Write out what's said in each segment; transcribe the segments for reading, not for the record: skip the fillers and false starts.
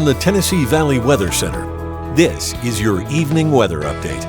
the Tennessee Valley Weather Center, this is your evening weather update.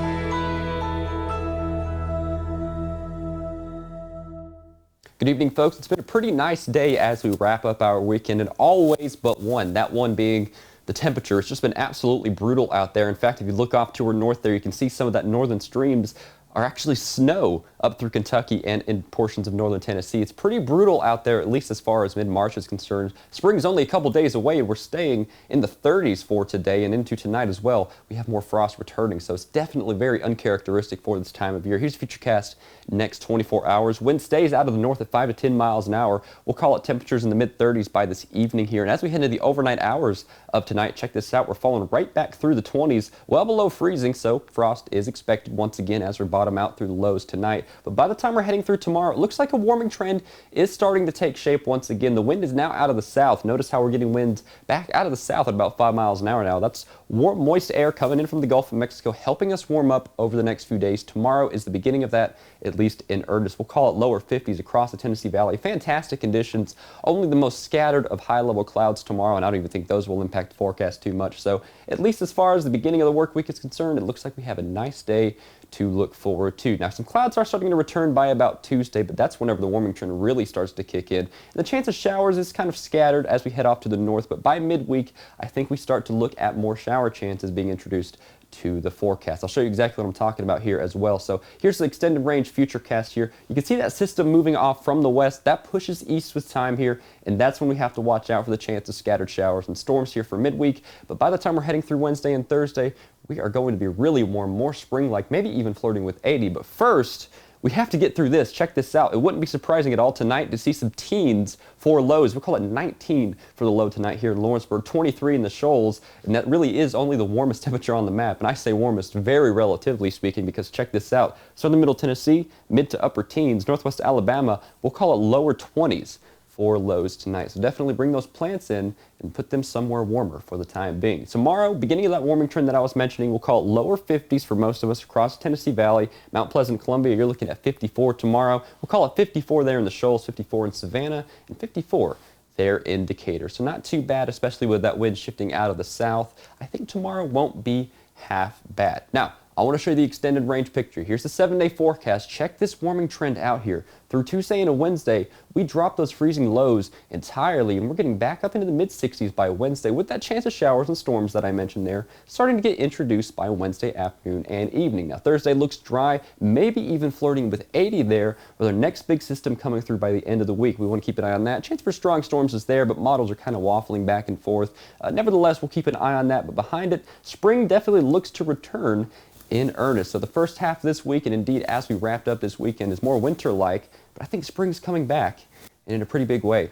Good evening, folks. It's been a pretty nice day as we wrap up our weekend, and always but one, that one being the temperature. It's just been absolutely brutal out there. In fact, if you look off to our north there, you can see some of that northern streams are actually snow up through Kentucky and in portions of northern Tennessee. It's pretty brutal out there, at least as far as mid-March is concerned. Spring's only a couple days away. We're staying in the 30s for today and into tonight as well. We have more frost returning, so it's definitely very uncharacteristic for this time of year. Here's Futurecast next 24 hours. Wind stays out of the north at 5 to 10 miles an hour. We'll call it temperatures in the mid-30s by this evening here. And as we head into the overnight hours of tonight, check this out. We're falling right back through the 20s, well below freezing, so frost is expected once again as we bottom out through the lows tonight. But by the time we're heading through tomorrow, it looks like a warming trend is starting to take shape once again. The wind is now out of the south. Notice how we're getting winds back out of the south at about 5 miles an hour now. That's warm, moist air coming in from the Gulf of Mexico, helping us warm up over the next few days. Tomorrow is the beginning of that, at least in earnest. We'll call it lower 50s across the Tennessee Valley. Fantastic conditions. Only the most scattered of high-level clouds tomorrow, and I don't even think those will impact the forecast too much. So at least as far as the beginning of the work week is concerned, it looks like we have a nice day to look forward to. Now, some clouds are starting to return by about Tuesday, but that's whenever the warming trend really starts to kick in. And the chance of showers is kind of scattered as we head off to the north, but by midweek, I think we start to look at more shower chances being introduced to the forecast. I'll show you exactly what I'm talking about here as well. So here's the extended range futurecast here. You can see that system moving off from the west. That pushes east with time here, and that's when we have to watch out for the chance of scattered showers and storms here for midweek. But by the time we're heading through Wednesday and Thursday, we are going to be really warm, more spring-like, maybe even flirting with 80. But first, we have to get through this. Check this out. It wouldn't be surprising at all tonight to see some teens for lows. We'll call it 19 for the low tonight here in Lawrenceburg, 23 in the Shoals, and that really is only the warmest temperature on the map. And I say warmest very relatively speaking, because check this out. Southern Middle Tennessee, mid to upper teens. Northwest Alabama, we'll call it lower 20s for lows tonight. So definitely bring those plants in and put them somewhere warmer for the time being. Tomorrow, beginning of that warming trend that I was mentioning, we'll call it lower 50s for most of us across the Tennessee Valley. Mount Pleasant, Columbia, you're looking at 54 tomorrow. We'll call it 54 there in the Shoals, 54 in Savannah, and 54 there in Decatur. So not too bad, especially with that wind shifting out of the south. I think tomorrow won't be half bad. Now, I want to show you the extended range picture. Here's the 7-day forecast. Check this warming trend out here. Through Tuesday and Wednesday, we dropped those freezing lows entirely, and we're getting back up into the mid-60s by Wednesday with that chance of showers and storms that I mentioned there starting to get introduced by Wednesday afternoon and evening. Now, Thursday looks dry, maybe even flirting with 80 there with our next big system coming through by the end of the week. We want to keep an eye on that. Chance for strong storms is there, but models are kind of waffling back and forth. Nevertheless, we'll keep an eye on that, but behind it, spring definitely looks to return in earnest. So the first half of this week, and indeed as we wrapped up this weekend, is more winter-like, but I think spring's coming back and in a pretty big way.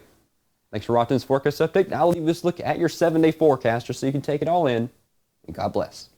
Thanks for watching this forecast update. Now I'll leave this look at your 7-day forecast just so you can take it all in, and God bless.